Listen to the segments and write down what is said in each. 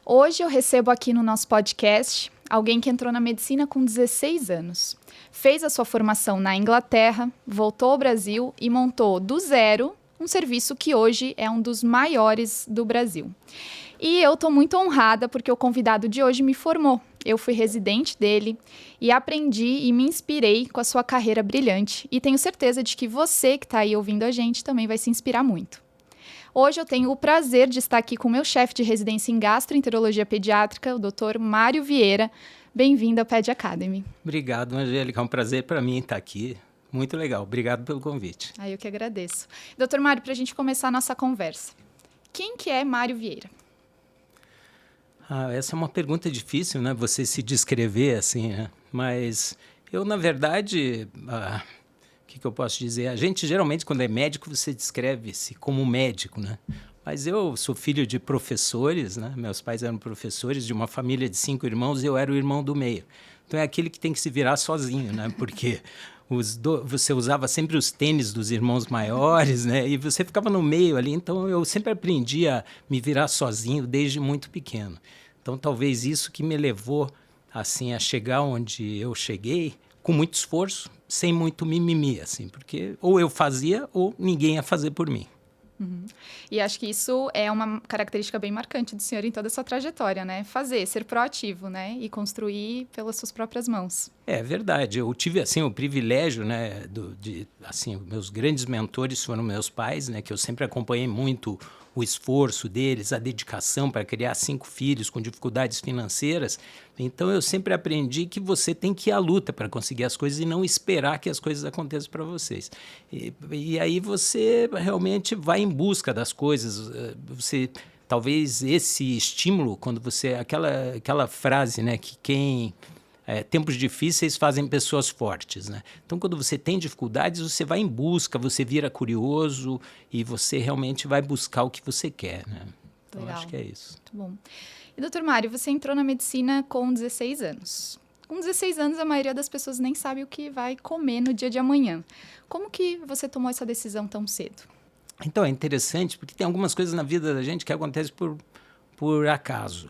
Hoje eu recebo aqui no nosso podcast alguém que entrou na medicina com 16 anos. Fez a sua formação na Inglaterra, voltou ao Brasil e montou do zero um serviço que hoje é um dos maiores do Brasil. E eu estou muito honrada porque o convidado de hoje me formou. Eu fui residente dele e aprendi e me inspirei com a sua carreira brilhante. E tenho certeza de que você que está aí ouvindo a gente também vai se inspirar muito. Hoje eu tenho o prazer de estar aqui com o meu chefe de residência em gastroenterologia pediátrica, o Dr. Mário Vieira. Bem-vindo ao Ped Academy. Obrigado, Angélica. É um prazer para mim estar aqui. Muito legal. Obrigado pelo convite. Eu que agradeço. Dr. Mário, para a gente começar a nossa conversa, quem que é Mário Vieira? Essa é uma pergunta difícil, né? Você se descrever assim, né? Mas eu, na verdade, o que eu posso dizer? A gente, geralmente, quando é médico, você descreve-se como médico, né? Mas eu sou filho de professores, né? Meus pais eram professores de uma família de 5 irmãos e eu era o irmão do meio. Então, é aquele que tem que se virar sozinho, né? Porque você usava sempre os tênis dos irmãos maiores, né? E você ficava no meio ali. Então, eu sempre aprendi a me virar sozinho desde muito pequeno. Então, talvez isso que me levou assim, a chegar onde eu cheguei com muito esforço, sem muito mimimi, assim, porque ou eu fazia ou ninguém ia fazer por mim. Uhum. E acho que isso é uma característica bem marcante do senhor em toda a sua trajetória, né? Fazer, ser proativo, né? E construir pelas suas próprias mãos. É verdade. Eu tive, assim, o privilégio, né, meus grandes mentores foram meus pais, né, que eu sempre acompanhei muito o esforço deles, a dedicação para criar 5 filhos com dificuldades financeiras. Então, eu sempre aprendi que você tem que ir à luta para conseguir as coisas e não esperar que as coisas aconteçam para vocês. E aí você realmente vai em busca das coisas. Talvez esse estímulo, quando você... Aquela frase, né, que tempos difíceis fazem pessoas fortes, né? Então, quando você tem dificuldades, você vai em busca, você vira curioso e você realmente vai buscar o que você quer, né? Então, Legal. Acho que é isso. Muito bom. E, doutor Mário, você entrou na medicina com 16 anos. Com 16 anos, a maioria das pessoas nem sabe o que vai comer no dia de amanhã. Como que você tomou essa decisão tão cedo? Então, é interessante, porque tem algumas coisas na vida da gente que acontecem por acaso.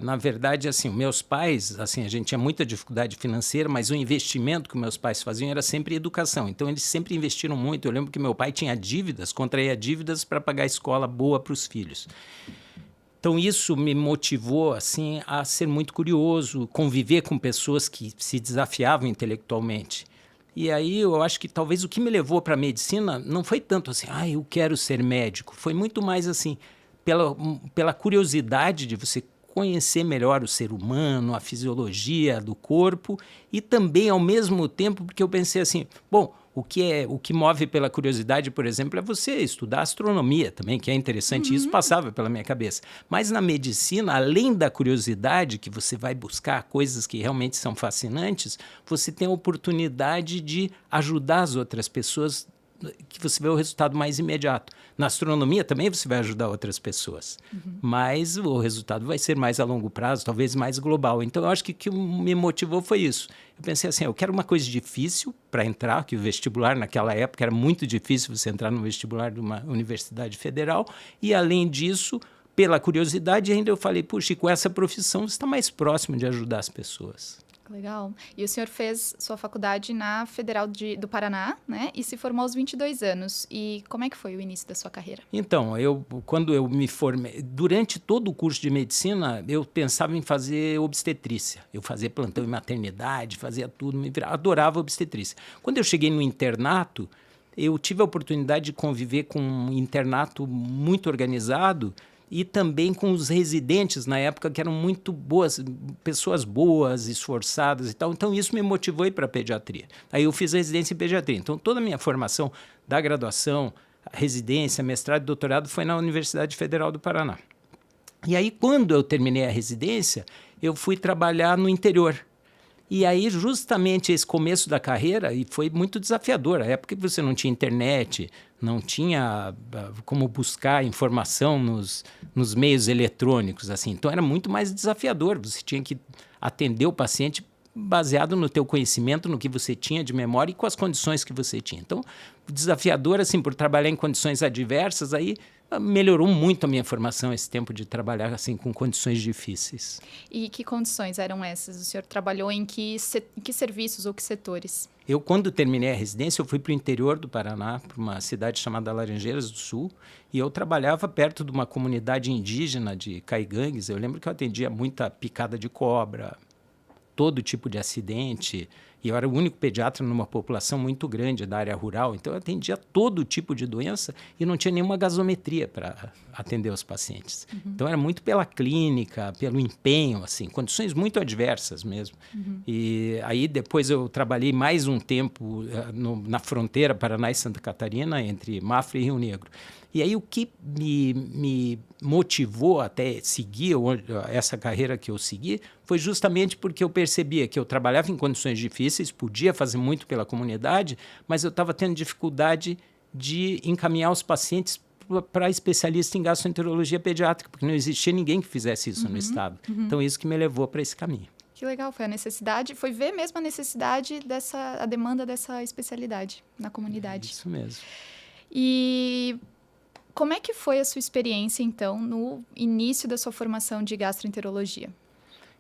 Na verdade, assim, meus pais, assim, a gente tinha muita dificuldade financeira, mas o investimento que meus pais faziam era sempre educação. Então, eles sempre investiram muito. Eu lembro que meu pai tinha dívidas, contraía dívidas para pagar escola boa para os filhos. Então, isso me motivou, assim, a ser muito curioso, conviver com pessoas que se desafiavam intelectualmente. E aí, eu acho que talvez o que me levou para a medicina não foi tanto assim, eu quero ser médico. Foi muito mais, assim, pela curiosidade de você conhecer melhor o ser humano, a fisiologia do corpo e também, ao mesmo tempo, porque eu pensei assim, bom, o que move pela curiosidade, por exemplo, é você estudar astronomia também, que é interessante, isso passava pela minha cabeça. Mas na medicina, além da curiosidade, que você vai buscar coisas que realmente são fascinantes, você tem a oportunidade de ajudar as outras pessoas, que você vê o resultado mais imediato. Na astronomia também você vai ajudar outras pessoas, mas o resultado vai ser mais a longo prazo, talvez mais global. Então, eu acho que o que me motivou foi isso. Eu pensei assim, eu quero uma coisa difícil para entrar, que o vestibular naquela época era muito difícil você entrar no vestibular de uma universidade federal, e além disso, pela curiosidade, ainda eu falei, puxa, e com essa profissão você está mais próximo de ajudar as pessoas. Legal. E o senhor fez sua faculdade na Federal do Paraná, né? E se formou aos 22 anos. E como é que foi o início da sua carreira? Então, quando eu me formei, durante todo o curso de medicina, eu pensava em fazer obstetrícia. Eu fazia plantão em maternidade, fazia tudo, adorava obstetrícia. Quando eu cheguei no internato, eu tive a oportunidade de conviver com um internato muito organizado, e também com os residentes na época, que eram muito boas, pessoas boas, esforçadas e tal. Então, isso me motivou a ir para a pediatria. Aí eu fiz residência em pediatria. Então, toda a minha formação da graduação, residência, mestrado e doutorado foi na Universidade Federal do Paraná. E aí, quando eu terminei a residência, eu fui trabalhar no interior. E aí, justamente esse começo da carreira, e foi muito desafiador. A época que você não tinha internet, não tinha como buscar informação nos meios eletrônicos, assim. Então, era muito mais desafiador. Você tinha que atender o paciente baseado no teu conhecimento, no que você tinha de memória e com as condições que você tinha. Então, desafiador, assim, por trabalhar em condições adversas, aí melhorou muito a minha formação esse tempo de trabalhar assim com condições difíceis. E que condições eram essas? O senhor trabalhou em que serviços ou que setores? Eu, quando terminei a residência, eu fui para o interior do Paraná, para uma cidade chamada Laranjeiras do Sul, e eu trabalhava perto de uma comunidade indígena de caigangues. Eu lembro que eu atendia muita picada de cobra, todo tipo de acidente, e eu era o único pediatra numa população muito grande da área rural, então eu atendia todo tipo de doença e não tinha nenhuma gasometria para atender os pacientes. Então era muito pela clínica, pelo empenho, assim, condições muito adversas mesmo. E aí depois eu trabalhei mais um tempo na fronteira Paraná e Santa Catarina, entre Mafra e Rio Negro. E aí o que me motivou até seguir essa carreira que eu segui foi justamente porque eu percebia que eu trabalhava em condições difíceis, podia fazer muito pela comunidade, mas eu estava tendo dificuldade de encaminhar os pacientes para especialista em gastroenterologia pediátrica, porque não existia ninguém que fizesse isso no estado. Então isso que me levou para esse caminho. Que legal, foi a necessidade, foi ver mesmo a necessidade a demanda dessa especialidade na comunidade. Isso mesmo. E como é que foi a sua experiência, então, no início da sua formação de gastroenterologia?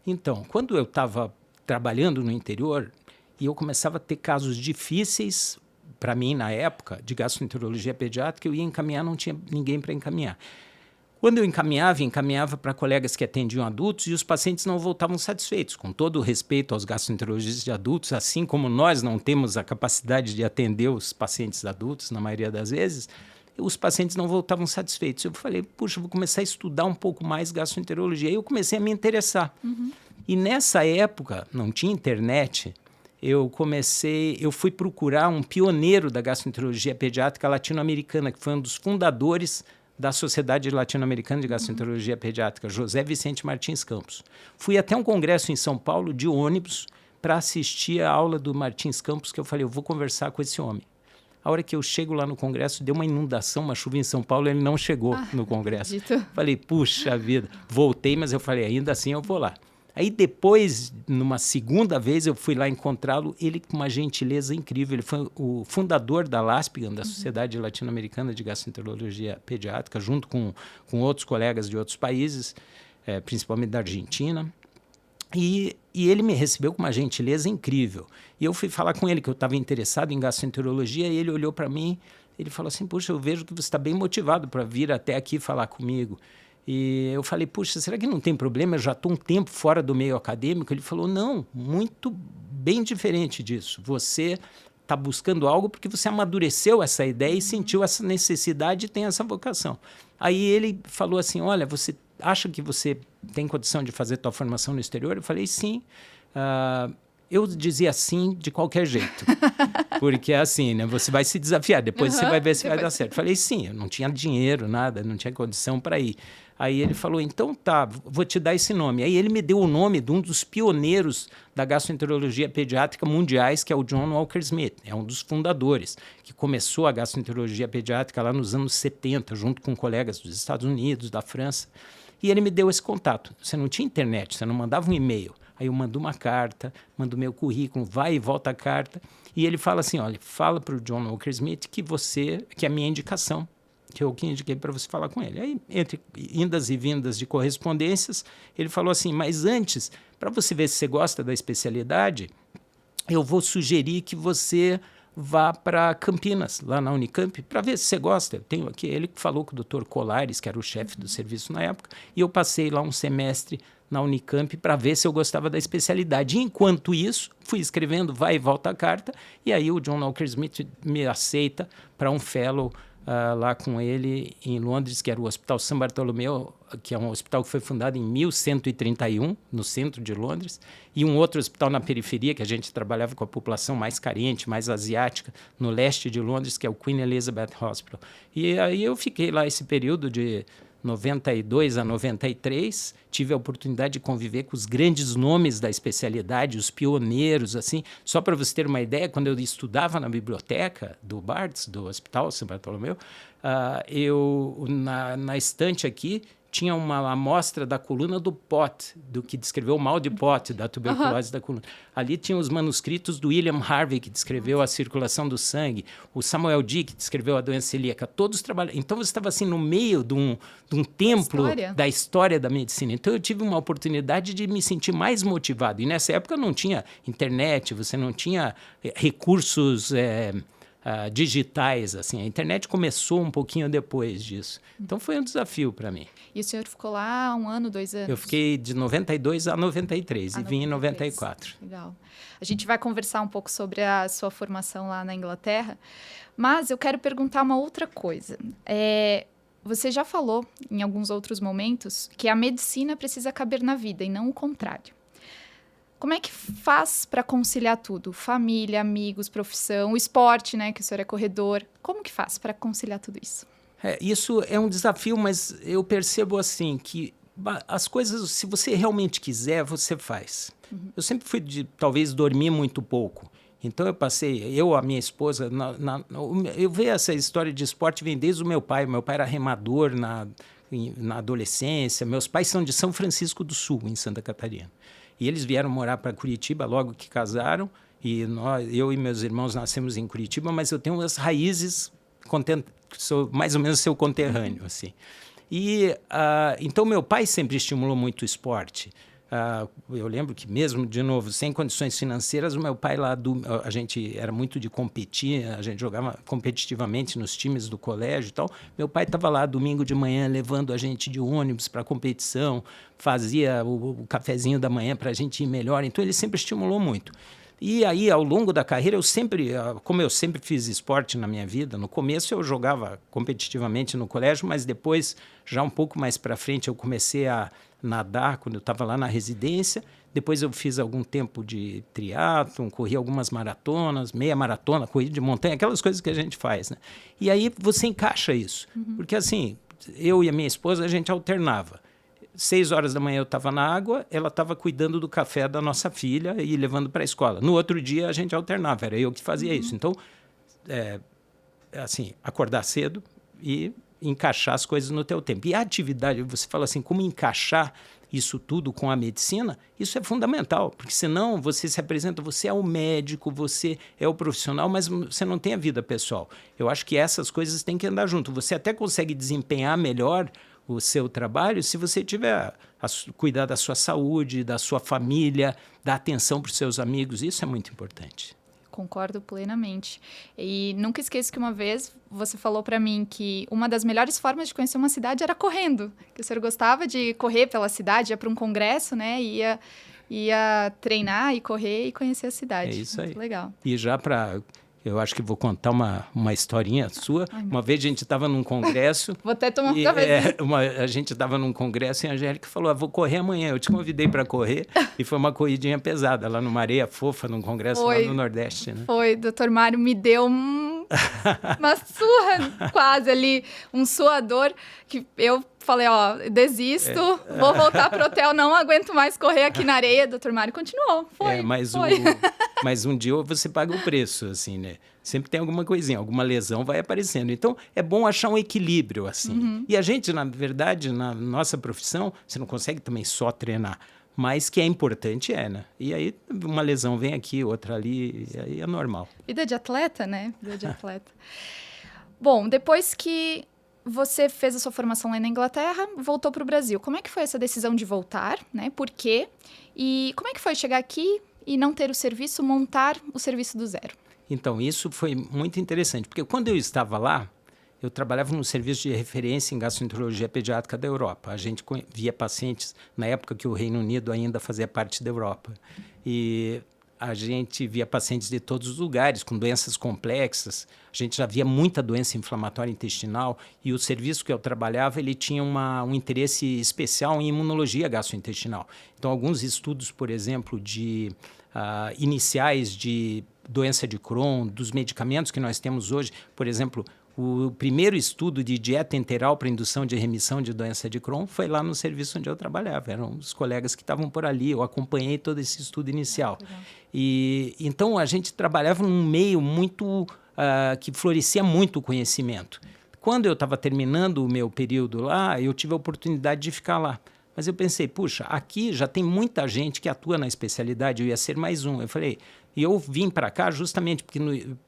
Então, quando eu estava trabalhando no interior e eu começava a ter casos difíceis, para mim, na época, de gastroenterologia pediátrica, eu ia encaminhar, não tinha ninguém para encaminhar. Quando eu encaminhava para colegas que atendiam adultos e os pacientes não voltavam satisfeitos. Com todo o respeito aos gastroenterologistas de adultos, assim como nós não temos a capacidade de atender os pacientes adultos, na maioria das vezes, os pacientes não voltavam satisfeitos. Eu falei, puxa, vou começar a estudar um pouco mais gastroenterologia. Aí eu comecei a me interessar. E nessa época, não tinha internet, eu fui procurar um pioneiro da gastroenterologia pediátrica latino-americana, que foi um dos fundadores da Sociedade Latino-Americana de Gastroenterologia Pediátrica, José Vicente Martins Campos. Fui até um congresso em São Paulo, de ônibus, para assistir a aula do Martins Campos, que eu falei, eu vou conversar com esse homem. A hora que eu chego lá no congresso, deu uma inundação, uma chuva em São Paulo, ele não chegou no congresso. Acredito. Falei, puxa vida. Voltei, mas eu falei, ainda assim eu vou lá. Aí depois, numa segunda vez, eu fui lá encontrá-lo, ele com uma gentileza incrível. Ele foi o fundador da LASPGAN, da Sociedade Latino-Americana de Gastroenterologia Pediátrica, junto com outros colegas de outros países, principalmente da Argentina. E ele me recebeu com uma gentileza incrível. E eu fui falar com ele que eu estava interessado em gastroenterologia e ele olhou para mim, ele falou assim, puxa, eu vejo que você está bem motivado para vir até aqui falar comigo. E eu falei, puxa, será que não tem problema? Eu já estou um tempo fora do meio acadêmico. Ele falou, não, muito bem diferente disso. Você está buscando algo porque você amadureceu essa ideia e sentiu essa necessidade e tem essa vocação. Aí ele falou assim, olha, você acha que você tem condição de fazer tua formação no exterior? Eu falei, sim. Eu dizia sim de qualquer jeito. Porque é assim, né? Você vai se desafiar, depois você vai ver se vai dar certo. Eu falei, sim, eu não tinha dinheiro, nada, não tinha condição para ir. Aí ele falou, então tá, vou te dar esse nome. Aí ele me deu o nome de um dos pioneiros da gastroenterologia pediátrica mundiais, que é o John Walker Smith. É um dos fundadores, que começou a gastroenterologia pediátrica lá nos anos 70, junto com colegas dos Estados Unidos, da França. E ele me deu esse contato. Você não tinha internet, você não mandava um e-mail. Aí eu mando uma carta, mando meu currículo, vai e volta a carta. E ele fala assim, olha, fala para o John Walker Smith que é a minha indicação, que eu que indiquei para você falar com ele. Aí, entre indas e vindas de correspondências, ele falou assim, mas antes, para você ver se você gosta da especialidade, eu vou sugerir que você vá para Campinas, lá na Unicamp, para ver se você gosta. Eu tenho aqui, ele falou com o Dr. Colares, que era o chefe do serviço na época, e eu passei lá um semestre na Unicamp para ver se eu gostava da especialidade. Enquanto isso, fui escrevendo vai e volta a carta, e aí o John Walker Smith me aceita para um fellow lá com ele em Londres, que era o Hospital São Bartolomeu, que é um hospital que foi fundado em 1131, no centro de Londres, e um outro hospital na periferia, que a gente trabalhava com a população mais carente, mais asiática, no leste de Londres, que é o Queen Elizabeth Hospital. E aí eu fiquei lá esse período de 92 a 93, tive a oportunidade de conviver com os grandes nomes da especialidade, os pioneiros, assim. Só para você ter uma ideia, quando eu estudava na biblioteca do Barts, do Hospital São Bartolomeu, eu, na estante aqui, tinha uma amostra da coluna do Pott, do que descreveu o mal de Pott, da tuberculose da coluna. Ali tinha os manuscritos do William Harvey, que descreveu a circulação do sangue, o Samuel Dee, que descreveu a doença celíaca, todos trabalhando. Então, você estava assim no meio de um templo da história da medicina. Então, eu tive uma oportunidade de me sentir mais motivado. E nessa época não tinha internet, você não tinha recursos digitais, assim. A internet começou um pouquinho depois disso. Então, foi um desafio para mim. E o senhor ficou lá 1 ano, 2 anos? Eu fiquei de 92 a 93 e vim em 94. Legal. A gente vai conversar um pouco sobre a sua formação lá na Inglaterra, mas eu quero perguntar uma outra coisa. Você já falou, em alguns outros momentos, que a medicina precisa caber na vida e não o contrário. Como é que faz para conciliar tudo? Família, amigos, profissão, o esporte, né, que o senhor é corredor. Como que faz para conciliar tudo isso? Isso é um desafio, mas eu percebo assim que as coisas, se você realmente quiser, você faz. Eu sempre fui de, talvez, dormir muito pouco. Então, a minha esposa, eu vejo essa história de esporte vem desde o meu pai. Meu pai era remador na adolescência. Meus pais são de São Francisco do Sul, em Santa Catarina. E eles vieram morar para Curitiba logo que casaram. E eu e meus irmãos nascemos em Curitiba, mas eu tenho as raízes, sou mais ou menos seu conterrâneo, assim. E, então, meu pai sempre estimulou muito o esporte. Eu lembro que mesmo, de novo, sem condições financeiras, o meu pai lá, a gente era muito de competir, a gente jogava competitivamente nos times do colégio e tal. Meu pai estava lá domingo de manhã levando a gente de ônibus para a competição, fazia o cafezinho da manhã para a gente ir melhor. Então, ele sempre estimulou muito. E aí, ao longo da carreira, como eu sempre fiz esporte na minha vida, no começo eu jogava competitivamente no colégio, mas depois, já um pouco mais para frente, eu comecei a nadar quando eu estava lá na residência. Depois eu fiz algum tempo de triatlon, corri algumas maratonas, meia maratona, corrida de montanha, aquelas coisas que a gente faz, né? E aí você encaixa isso. Porque assim, eu e a minha esposa, a gente alternava. 6 horas da manhã eu estava na água, ela estava cuidando do café da nossa filha e levando para a escola. No outro dia, a gente alternava, era eu que fazia isso. Então, assim, acordar cedo e encaixar as coisas no teu tempo. E a atividade, você fala assim, como encaixar isso tudo com a medicina, isso é fundamental, porque senão você se apresenta, você é o médico, você é o profissional, mas você não tem a vida pessoal. Eu acho que essas coisas têm que andar junto. Você até consegue desempenhar melhor o seu trabalho se você tiver cuidar da sua saúde, da sua família, dar atenção para os seus amigos. Isso é muito importante. Concordo plenamente. E nunca esqueço que uma vez você falou para mim que uma das melhores formas de conhecer uma cidade era correndo. Que o senhor gostava de correr pela cidade, ia para um congresso, né? Ia treinar e correr e conhecer a cidade. É isso aí. Muito legal. E já eu acho que vou contar uma historinha sua. Uma vez a gente estava num congresso. Vou até tomar uma vez. A gente estava num congresso e a Angélica falou: vou correr amanhã. Eu te convidei para correr e foi uma corridinha pesada lá numa areia fofa, num congresso lá no Nordeste. Né? Foi, doutor Mário me deu uma surra quase ali, um suador que eu falei, desisto, vou voltar pro hotel, não aguento mais correr aqui na areia. Doutor Mário continuou, foi. Mas um dia você paga o preço, assim, né? Sempre tem alguma coisinha, alguma lesão vai aparecendo. Então, é bom achar um equilíbrio, assim. E a gente, na verdade, na nossa profissão, você não consegue também só treinar. Mas que é importante, né? E aí, uma lesão vem aqui, outra ali, e aí é normal. Vida de atleta, né? Vida de atleta. Bom, depois que você fez a sua formação lá na Inglaterra, voltou para o Brasil. Como é que foi essa decisão de voltar, né? Por quê? E como é que foi chegar aqui e não ter o serviço, montar o serviço do zero? Então, isso foi muito interessante, porque quando eu estava lá, eu trabalhava no serviço de referência em gastroenterologia pediátrica da Europa. A gente via pacientes, na época que o Reino Unido ainda fazia parte da Europa. E a gente via pacientes de todos os lugares, com doenças complexas. A gente já via muita doença inflamatória intestinal. E o serviço que eu trabalhava, ele tinha um interesse especial em imunologia gastrointestinal. Então, alguns estudos, por exemplo, iniciais de doença de Crohn, dos medicamentos que nós temos hoje, por exemplo, o primeiro estudo de dieta enteral para indução de remissão de doença de Crohn foi lá no serviço onde eu trabalhava. Eram os colegas que estavam por ali. Eu acompanhei todo esse estudo inicial. E então, a gente trabalhava num meio muito que florescia muito o conhecimento. quando eu estava terminando o meu período lá, eu tive a oportunidade de ficar lá. Mas eu pensei, puxa, aqui já tem muita gente que atua na especialidade, eu ia ser mais um. Eu falei, e eu vim para cá justamente porque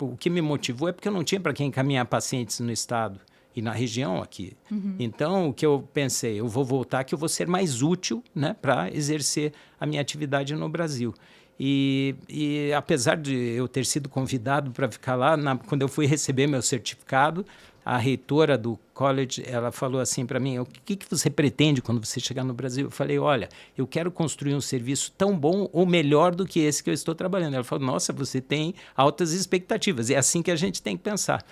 o que me motivou é porque eu não tinha para quem encaminhar pacientes no estado e na região aqui. Então, o que eu pensei, eu vou voltar que eu vou ser mais útil, né, para exercer a minha atividade no Brasil. E apesar de eu ter sido convidado para ficar lá, quando eu fui receber meu certificado, a reitora do college, ela falou assim para mim, o que você pretende quando você chegar no Brasil? Eu falei, olha, eu quero construir um serviço tão bom ou melhor do que esse que eu estou trabalhando. Ela falou, nossa, você tem altas expectativas, é assim que a gente tem que pensar.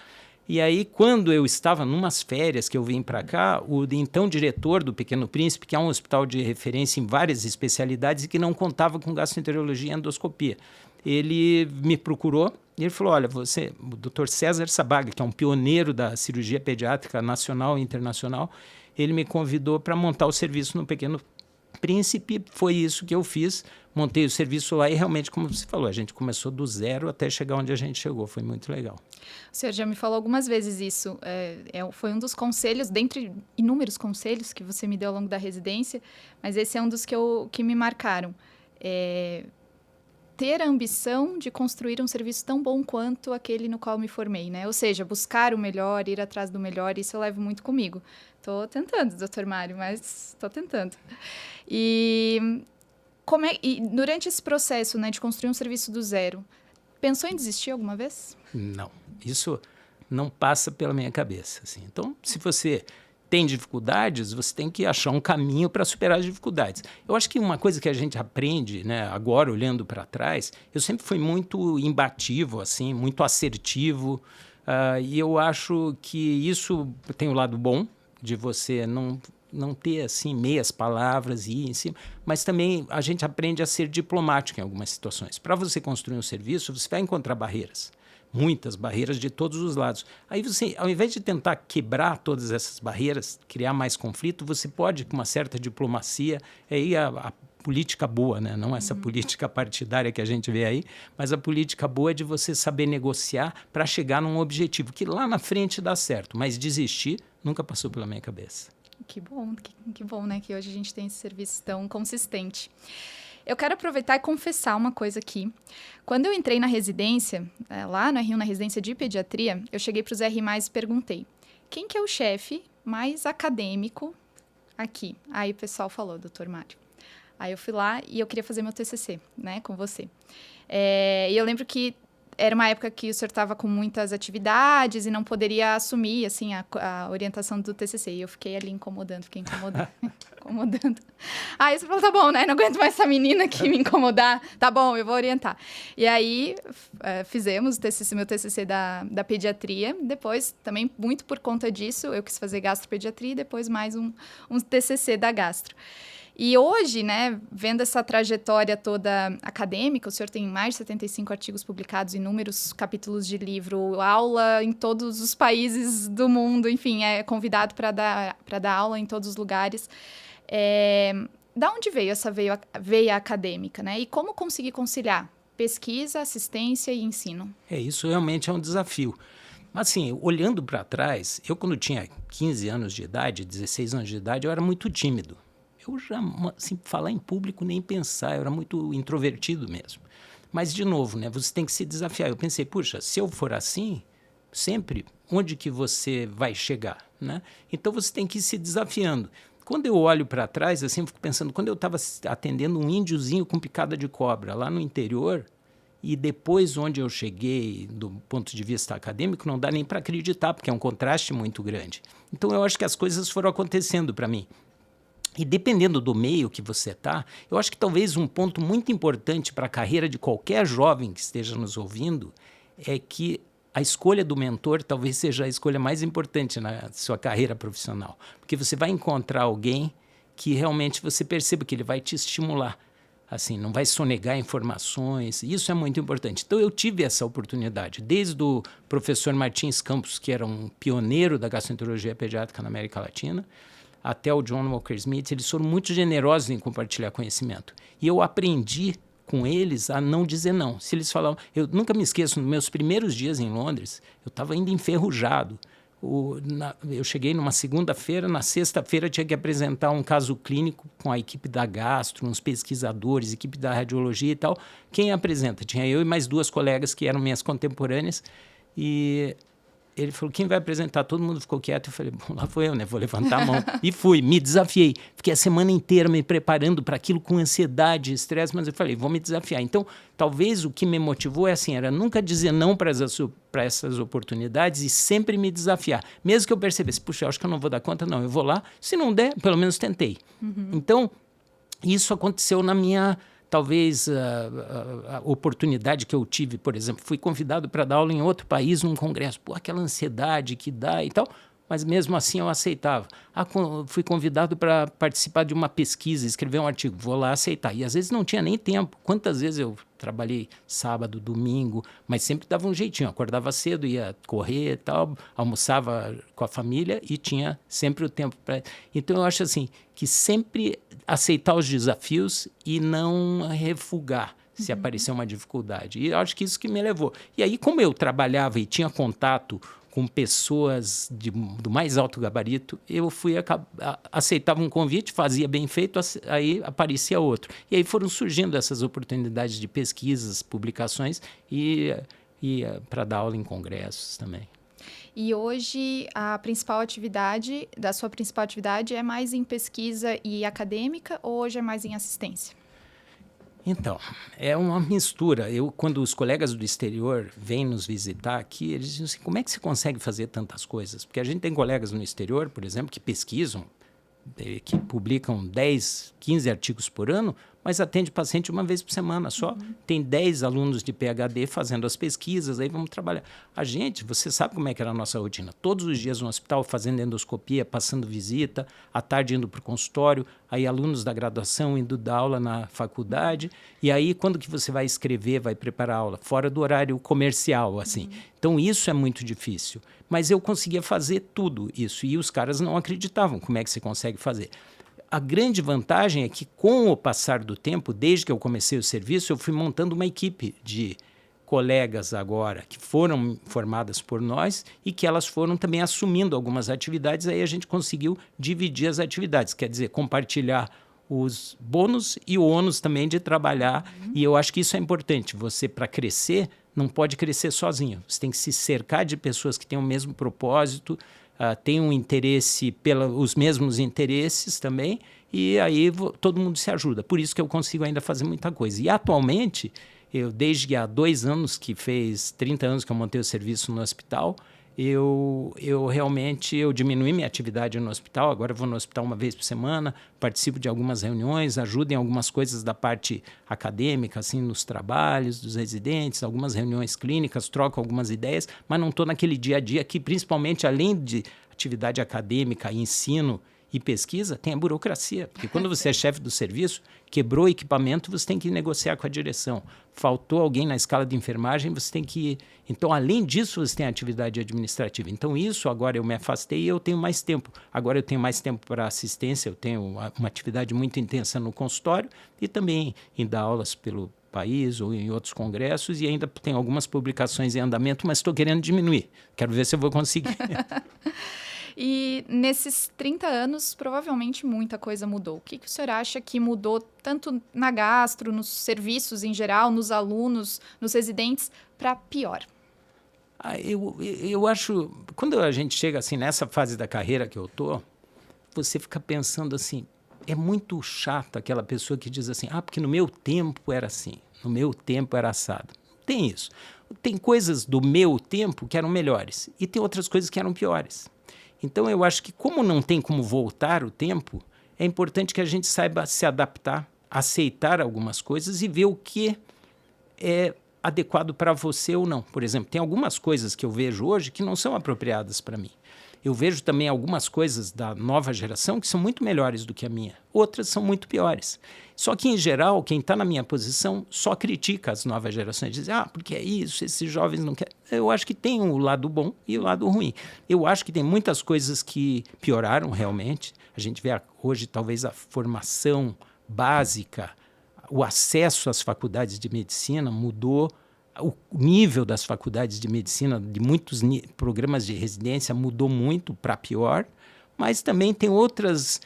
E aí, quando eu estava numas férias que eu vim para cá, o então diretor do Pequeno Príncipe, que é um hospital de referência em várias especialidades e que não contava com gastroenterologia e endoscopia, ele me procurou e ele falou, olha, você, o Dr. César Sabaga, que é um pioneiro da cirurgia pediátrica nacional e internacional, ele me convidou para montar o serviço no Pequeno Príncipe. Foi isso que eu fiz, montei o serviço lá e realmente, como você falou, a gente começou do zero até chegar onde a gente chegou, foi muito legal. O senhor já me falou algumas vezes isso, foi um dos conselhos, dentre inúmeros conselhos que você me deu ao longo da residência, mas esse é um dos que me marcaram. Ter a ambição de construir um serviço tão bom quanto aquele no qual me formei, né? Ou seja, buscar o melhor, ir atrás do melhor, isso eu levo muito comigo. Estou tentando, doutor Mário, mas estou tentando. E durante esse processo, né, de construir um serviço do zero, pensou em desistir alguma vez? Não, isso não passa pela minha cabeça. Assim. Então, se você tem dificuldades, você tem que achar um caminho para superar as dificuldades. Eu acho que uma coisa que a gente aprende, né, agora olhando para trás, eu sempre fui muito imbativo, assim, muito assertivo, e eu acho que isso tem o lado bom de você não ter assim meias palavras e ir em cima, mas também a gente aprende a ser diplomático em algumas situações. Para você construir um serviço, você vai encontrar barreiras. Muitas barreiras de todos os lados. Aí você, ao invés de tentar quebrar todas essas barreiras, criar mais conflito, você pode, com uma certa diplomacia, aí a política boa, né? Não essa política partidária que a gente vê aí, mas a política boa é de você saber negociar para chegar num objetivo, que lá na frente dá certo, mas desistir nunca passou pela minha cabeça. Que bom, né? Que hoje a gente tem esse serviço tão consistente. Eu quero aproveitar e confessar uma coisa aqui. Quando eu entrei na residência, lá no Rio, na residência de pediatria, eu cheguei para os R+, e perguntei, quem que é o chefe mais acadêmico aqui? Aí o pessoal falou, doutor Mário. Aí eu fui lá e eu queria fazer meu TCC, né, com você. E eu lembro que era uma época que o senhor estava com muitas atividades e não poderia assumir, assim, a orientação do TCC. E eu fiquei ali incomodando. Aí você falou, tá bom, né? Não aguento mais essa menina aqui me incomodar. Tá bom, eu vou orientar. E aí, fizemos meu TCC da pediatria. Depois, também, muito por conta disso, eu quis fazer gastropediatria e depois mais um TCC da gastro. E hoje, né, vendo essa trajetória toda acadêmica, o senhor tem mais de 75 artigos publicados, inúmeros capítulos de livro, aula em todos os países do mundo, enfim, é convidado para dar aula em todos os lugares. Da onde veio essa veia acadêmica, né? E como conseguir conciliar pesquisa, assistência e ensino? Isso realmente é um desafio. Assim, olhando para trás, eu quando tinha 15 anos de idade, 16 anos de idade, eu era muito tímido. Eu já, assim, falar em público nem pensar, eu era muito introvertido mesmo. Mas, de novo, né, você tem que se desafiar. Eu pensei, puxa, se eu for assim, sempre, onde que você vai chegar? Né? Então, você tem que ir se desafiando. Quando eu olho para trás, assim, eu fico pensando, quando eu estava atendendo um índiozinho com picada de cobra lá no interior, e depois onde eu cheguei, do ponto de vista acadêmico, não dá nem para acreditar, porque é um contraste muito grande. Então, eu acho que as coisas foram acontecendo para mim. E dependendo do meio que você está, eu acho que talvez um ponto muito importante para a carreira de qualquer jovem que esteja nos ouvindo é que a escolha do mentor talvez seja a escolha mais importante na sua carreira profissional. Porque você vai encontrar alguém que realmente você perceba que ele vai te estimular. Assim, não vai sonegar informações, isso é muito importante. Então, eu tive essa oportunidade, desde o professor Martins Campos, que era um pioneiro da gastroenterologia pediátrica na América Latina, até o John Walker Smith, eles foram muito generosos em compartilhar conhecimento. E eu aprendi com eles a não dizer não. Se eles falavam... Eu nunca me esqueço, nos meus primeiros dias em Londres, eu estava ainda enferrujado. eu cheguei numa segunda-feira, na sexta-feira tinha que apresentar um caso clínico com a equipe da gastro, uns pesquisadores, equipe da radiologia e tal. Quem apresenta? Tinha eu e mais 2 colegas que eram minhas contemporâneas. E ele falou, quem vai apresentar? Todo mundo ficou quieto. Eu falei, bom, lá vou eu, né? Vou levantar a mão. E fui, me desafiei. Fiquei a semana inteira me preparando para aquilo com ansiedade, estresse, mas eu falei, vou me desafiar. Então, talvez o que me motivou era nunca dizer não para essas oportunidades e sempre me desafiar. Mesmo que eu percebesse, puxa, eu acho que eu não vou dar conta, não, eu vou lá. Se não der, pelo menos tentei. Então, isso aconteceu na minha... Talvez a oportunidade que eu tive, por exemplo, fui convidado para dar aula em outro país, num congresso. Pô, aquela ansiedade que dá e tal, mas mesmo assim eu aceitava. Fui convidado para participar de uma pesquisa, escrever um artigo, vou lá aceitar. E às vezes não tinha nem tempo. Quantas vezes eu trabalhei sábado, domingo, mas sempre dava um jeitinho. Acordava cedo, ia correr e tal, almoçava com a família e tinha sempre o tempo para... Então eu acho assim, que sempre aceitar os desafios e não refugar se aparecer uma dificuldade. E eu acho que isso que me levou. E aí, como eu trabalhava e tinha contato com pessoas do mais alto gabarito, eu aceitava um convite, fazia bem feito, aí aparecia outro. E aí foram surgindo essas oportunidades de pesquisas, publicações e para dar aula em congressos também. E hoje a sua principal atividade é mais em pesquisa e acadêmica ou hoje é mais em assistência? Então, é uma mistura. Quando os colegas do exterior vêm nos visitar aqui, eles dizem assim, como é que você consegue fazer tantas coisas? Porque a gente tem colegas no exterior, por exemplo, que pesquisam, que publicam 10, 15 artigos por ano, mas atende paciente uma vez por semana só. Tem 10 alunos de PhD fazendo as pesquisas, aí vamos trabalhar. A gente, você sabe como é que era a nossa rotina. Todos os dias no hospital fazendo endoscopia, passando visita, à tarde indo para o consultório, aí alunos da graduação indo dar aula na faculdade, e aí quando que você vai escrever, vai preparar aula? Fora do horário comercial, assim. Então isso é muito difícil. Mas eu conseguia fazer tudo isso, e os caras não acreditavam como é que você consegue fazer. A grande vantagem é que, com o passar do tempo, desde que eu comecei o serviço, eu fui montando uma equipe de colegas agora que foram formadas por nós e que elas foram também assumindo algumas atividades. Aí a gente conseguiu dividir as atividades, quer dizer, compartilhar os bônus e o ônus também de trabalhar. E eu acho que isso é importante. Você, para crescer, não pode crescer sozinho. Você tem que se cercar de pessoas que têm o mesmo propósito, tem um interesse os mesmos interesses também, e aí todo mundo se ajuda. Por isso que eu consigo ainda fazer muita coisa. E atualmente, desde há 2 anos, que fez 30 anos que eu montei o serviço no hospital, eu realmente diminui minha atividade no hospital. Agora eu vou no hospital uma vez por semana, participo de algumas reuniões, ajudo em algumas coisas da parte acadêmica, assim, nos trabalhos dos residentes, algumas reuniões clínicas, troco algumas ideias, mas não estou naquele dia a dia que, principalmente, além de atividade acadêmica, ensino e pesquisa, tem a burocracia. Porque quando você é chefe do serviço, quebrou o equipamento, você tem que negociar com a direção. Faltou alguém na escala de enfermagem, você tem que... Então, além disso, você tem a atividade administrativa. Então, isso agora eu me afastei e eu tenho mais tempo. Agora eu tenho mais tempo para assistência, eu tenho uma atividade muito intensa no consultório e também em dar aulas pelo país ou em outros congressos, e ainda tem algumas publicações em andamento, mas estou querendo diminuir. Quero ver se eu vou conseguir. E nesses 30 anos, provavelmente muita coisa mudou. O que o senhor acha que mudou tanto na gastro, nos serviços em geral, nos alunos, nos residentes, para pior? Eu acho, quando a gente chega assim nessa fase da carreira que eu tô, você fica pensando assim, é muito chato aquela pessoa que diz assim, porque no meu tempo era assim, no meu tempo era assado. Tem isso. Tem coisas do meu tempo que eram melhores e tem outras coisas que eram piores. Então, eu acho que, como não tem como voltar o tempo, é importante que a gente saiba se adaptar, aceitar algumas coisas e ver o que é adequado para você ou não. Por exemplo, tem algumas coisas que eu vejo hoje que não são apropriadas para mim. Eu vejo também algumas coisas da nova geração que são muito melhores do que a minha. Outras são muito piores. Só que, em geral, quem está na minha posição só critica as novas gerações. Diz, porque é isso, esses jovens não querem. Eu acho que tem o lado bom e o lado ruim. Eu acho que tem muitas coisas que pioraram realmente. A gente vê hoje talvez a formação básica, o acesso às faculdades de medicina mudou o nível das faculdades de medicina, de muitos programas de residência, mudou muito para pior, mas também tem outras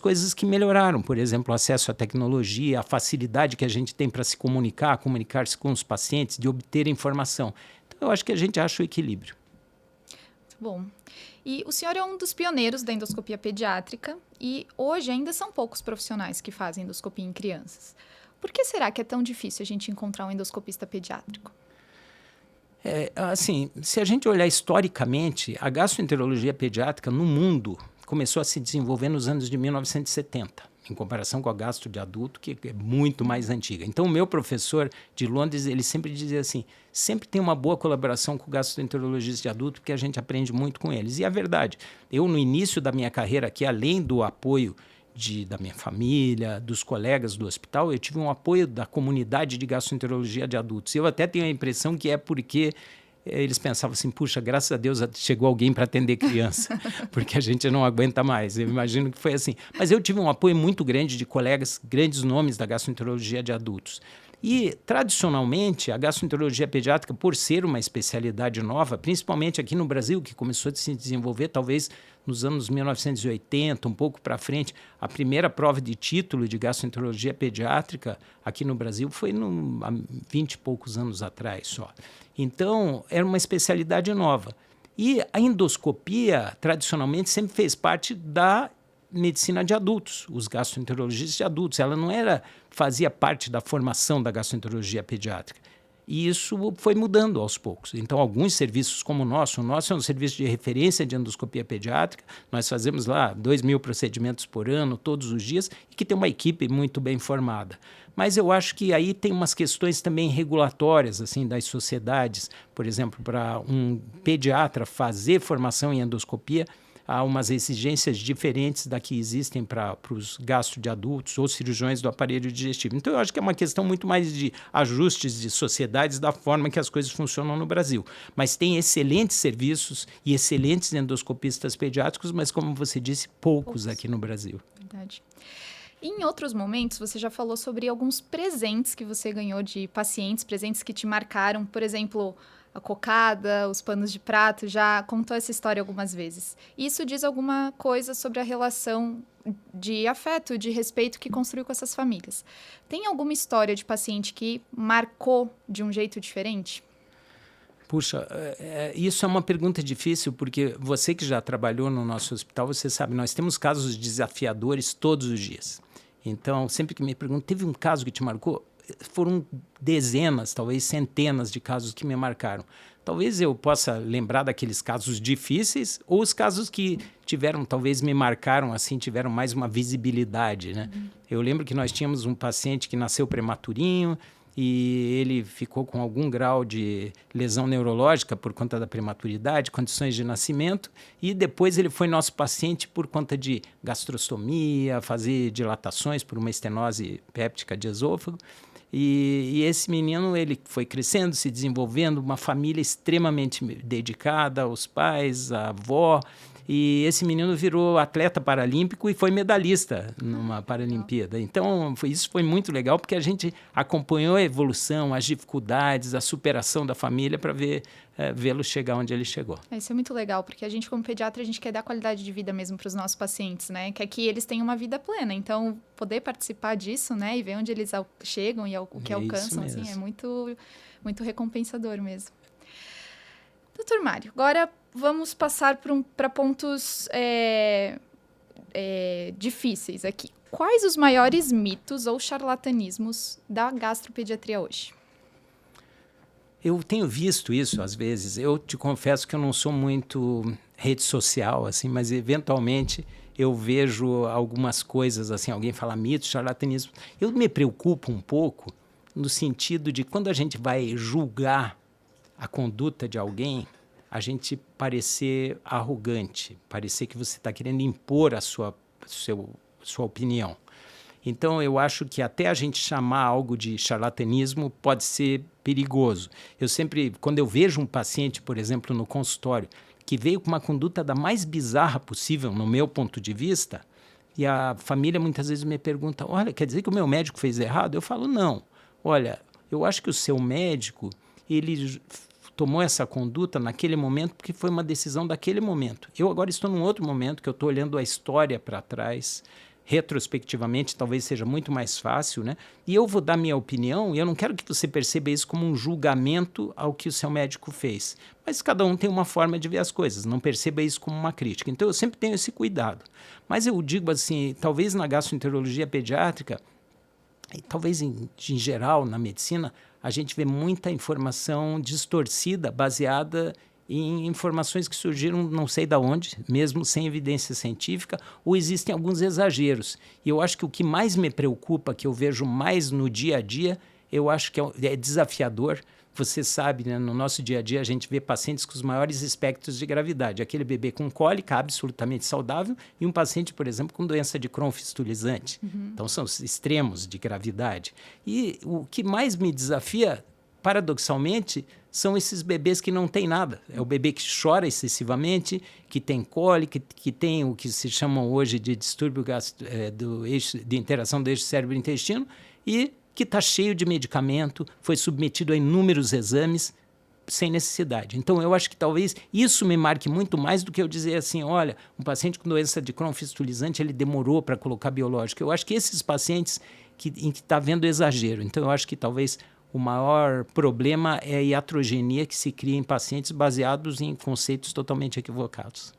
coisas que melhoraram. Por exemplo, o acesso à tecnologia, a facilidade que a gente tem para se comunicar-se com os pacientes, de obter informação. Então, eu acho que a gente acha o equilíbrio. Bom, e o senhor é um dos pioneiros da endoscopia pediátrica e hoje ainda são poucos profissionais que fazem endoscopia em crianças. Por que será que é tão difícil a gente encontrar um endoscopista pediátrico? Assim, se a gente olhar historicamente, a gastroenterologia pediátrica no mundo começou a se desenvolver nos anos de 1970, em comparação com a gastro de adulto, que é muito mais antiga. Então, o meu professor de Londres, ele sempre dizia assim, sempre tem uma boa colaboração com o gastroenterologista de adulto, porque a gente aprende muito com eles. E é verdade, eu no início da minha carreira aqui, além do apoio da minha família, dos colegas do hospital, eu tive um apoio da comunidade de gastroenterologia de adultos. Eu até tenho a impressão que é porque eles pensavam assim, puxa, graças a Deus chegou alguém para atender criança, porque a gente não aguenta mais. Eu imagino que foi assim. Mas eu tive um apoio muito grande de colegas, grandes nomes da gastroenterologia de adultos. E, tradicionalmente, a gastroenterologia pediátrica, por ser uma especialidade nova, principalmente aqui no Brasil, que começou a se desenvolver talvez nos anos 1980, um pouco para frente, a primeira prova de título de gastroenterologia pediátrica aqui no Brasil foi há 20 e poucos anos atrás só. Então, era uma especialidade nova. E a endoscopia, tradicionalmente, sempre fez parte da medicina de adultos, os gastroenterologistas de adultos. Ela não fazia parte da formação da gastroenterologia pediátrica. E isso foi mudando aos poucos. Então, alguns serviços como o nosso é um serviço de referência de endoscopia pediátrica, nós fazemos lá 2.000 procedimentos por ano, todos os dias, e que tem uma equipe muito bem formada. Mas eu acho que aí tem umas questões também regulatórias, assim, das sociedades. Por exemplo, para um pediatra fazer formação em endoscopia, há umas exigências diferentes da que existem para os gastro de adultos ou cirurgiões do aparelho digestivo. Então, eu acho que é uma questão muito mais de ajustes de sociedades da forma que as coisas funcionam no Brasil. Mas tem excelentes serviços e excelentes endoscopistas pediátricos, mas, como você disse, poucos aqui no Brasil. Verdade. Em outros momentos, você já falou sobre alguns presentes que você ganhou de pacientes, presentes que te marcaram, por exemplo, a cocada, os panos de prato, já contou essa história algumas vezes. Isso diz alguma coisa sobre a relação de afeto, de respeito que construiu com essas famílias. Tem alguma história de paciente que marcou de um jeito diferente? Puxa, isso é uma pergunta difícil, porque você que já trabalhou no nosso hospital, você sabe, nós temos casos desafiadores todos os dias. Então, sempre que me perguntam, teve um caso que te marcou? Foram dezenas, talvez centenas de casos que me marcaram. Talvez eu possa lembrar daqueles casos difíceis ou os casos que talvez me marcaram, assim, tiveram mais uma visibilidade, né? Eu lembro que nós tínhamos um paciente que nasceu prematurinho e ele ficou com algum grau de lesão neurológica por conta da prematuridade, condições de nascimento, e depois ele foi nosso paciente por conta de gastrostomia, fazer dilatações por uma estenose péptica de esôfago. E esse menino, ele foi crescendo, se desenvolvendo, uma família extremamente dedicada, os pais, a avó, e esse menino virou atleta paralímpico e foi medalhista numa Paralimpíada. Então, isso foi muito legal, porque a gente acompanhou a evolução, as dificuldades, a superação da família para vê-lo chegar onde ele chegou. Isso é muito legal, porque a gente, como pediatra, a gente quer dar qualidade de vida mesmo para os nossos pacientes, né? Quer que eles tenham uma vida plena. Então, poder participar disso, né? E ver onde eles chegam e o que alcançam, assim, é muito, muito recompensador mesmo. Doutor Mário, agora vamos passar para pontos difíceis aqui. Quais os maiores mitos ou charlatanismos da gastropediatria hoje? Eu tenho visto isso às vezes. Eu te confesso que eu não sou muito rede social, assim, mas eventualmente eu vejo algumas coisas, assim, alguém fala mitos, charlatanismo. Eu me preocupo um pouco no sentido de quando a gente vai julgar a conduta de alguém, a gente parecer arrogante, parecer que você está querendo impor a sua opinião. Então, eu acho que até a gente chamar algo de charlatanismo pode ser perigoso. Eu sempre, quando eu vejo um paciente, por exemplo, no consultório, que veio com uma conduta da mais bizarra possível, no meu ponto de vista, e a família muitas vezes me pergunta, olha, quer dizer que o meu médico fez errado? Eu falo, não. Olha, eu acho que o seu médico, ele tomou essa conduta naquele momento porque foi uma decisão daquele momento. Eu agora estou num outro momento que eu estou olhando a história para trás, retrospectivamente, talvez seja muito mais fácil, né? E eu vou dar minha opinião e eu não quero que você perceba isso como um julgamento ao que o seu médico fez. Mas cada um tem uma forma de ver as coisas, não perceba isso como uma crítica. Então eu sempre tenho esse cuidado. Mas eu digo assim, talvez na gastroenterologia pediátrica, e talvez em geral na medicina, a gente vê muita informação distorcida, baseada em informações que surgiram não sei de onde, mesmo sem evidência científica, ou existem alguns exageros. E eu acho que o que mais me preocupa, que eu vejo mais no dia a dia, eu acho que é desafiador. Você sabe, né, no nosso dia a dia a gente vê pacientes com os maiores espectros de gravidade. Aquele bebê com cólica absolutamente saudável e um paciente, por exemplo, com doença de Crohn fistulizante. Então são os extremos de gravidade. E o que mais me desafia, paradoxalmente, são esses bebês que não têm nada. É o bebê que chora excessivamente, que tem cólica, que tem o que se chama hoje de distúrbio de interação do eixo cérebro-intestino e que está cheio de medicamento, foi submetido a inúmeros exames sem necessidade. Então, eu acho que talvez isso me marque muito mais do que eu dizer assim, olha, um paciente com doença de Crohn fistulizante, ele demorou para colocar biológico. Eu acho que esses pacientes em que está havendo exagero. Então, eu acho que talvez o maior problema é a iatrogenia que se cria em pacientes baseados em conceitos totalmente equivocados.